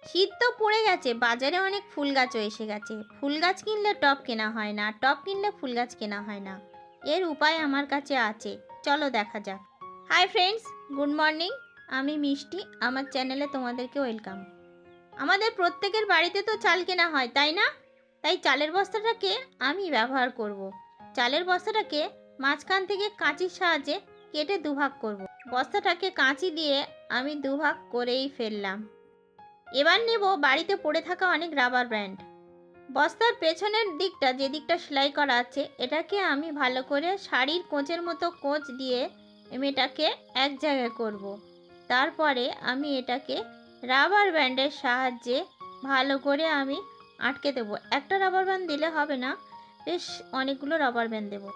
শীত তো পড়ে গেছে, বাজারে অনেক ফুল গাছও এসে গেছে। ফুল গাছ কিনলে টব কেনা হয় না, টব কিনলে ফুল গাছ কেনা হয় না। এর উপায় আমার কাছে আছে, চলো দেখা যাক। Hi friends, good morning. আমি মিষ্টি, আমার চ্যানেলে তোমাদেরকে ওয়েলকাম। আমাদের প্রত্যেকের বাড়িতে তো চাল কেনা হয়, তাই না? তাই চালের বস্তাটাকে আমি ব্যবহার করব। চালের বস্তাটাকে মাঝখান থেকে কাঁচির সাহায্যে কেটে দুভাগ করব। বস্তাটাকে কাঁচি দিয়ে আমি দুভাগ করেই ফেললাম। এবার নেব বাড়িতে পড়ে থাকা অনেক রাবার ব্যান্ড। বস্তার পেছনের দিকটা, যে দিকটা সেলাই করা আছে, এটাকে আমি ভালো করে শাড়ির কোঁচের মতো কোঁচ দিয়ে আমি এটাকে এক জায়গায় করব। তারপরে আমি এটাকে রাবার ব্যান্ডের সাহায্যে ভালো করে আমি আটকে দেবো। একটা রাবার ব্যান্ড দিলে হবে না, বেশ অনেকগুলো রাবার ব্যান্ড দেবো।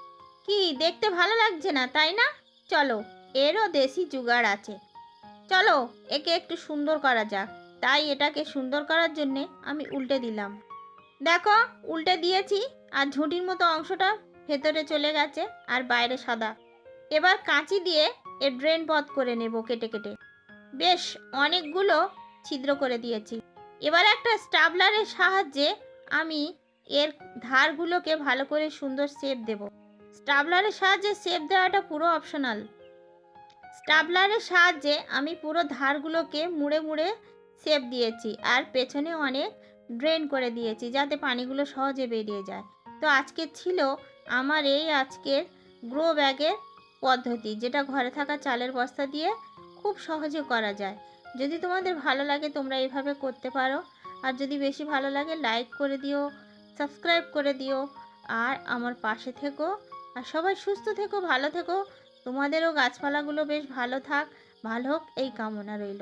কি দেখতে ভালো লাগছে না, তাই না? চলো, এরও দেশি জুগাড় আছে। চলো একে একটু সুন্দর করা যাক। তাই এটাকে সুন্দর করার জন্যে আমি উল্টে দিলাম। দেখো, উল্টে দিয়েছি, আর ঝুঁটির মতো অংশটা ভেতরে চলে গেছে আর বাইরে সাদা। এবার কাঁচি দিয়ে এর ড্রেন পথ করে নেব কেটে কেটে। বেশ অনেকগুলো ছিদ্র করে দিয়েছি। এবার একটা স্টাবলারের সাহায্যে আমি এর ধারগুলোকে ভালো করে সুন্দর শেপ দেব। স্টাবলারের সাহায্যে শেপ দেওয়াটা পুরো অপশনাল। স্টাবলারের সাহায্যে আমি পুরো ধারগুলোকে মুড়ে মুড়ে শেপ দিয়েছি, আর পেছনে অনেক ড্রেন করে দিয়েছি যাতে পানিগুলো সহজে বেরিয়ে যায়। তো আজকে ছিল আমার এই আজকের গ্রো ব্যাগের পদ্ধতি, যেটা ঘরে থাকা চালের বস্তা দিয়ে খুব সহজে করা যায়। যদি তোমাদের ভালো লাগে তোমরা এইভাবে করতে পারো, আর যদি বেশি ভালো লাগে লাইক করে দিও, সাবস্ক্রাইব করে দিও, আর আমার পাশে থেকো। আর সবাই সুস্থ থেকো, ভালো থেকো। তোমাদেরও গাছপালাগুলো বেশ ভালো থাক, ভালো হোক এই কামনা রইল।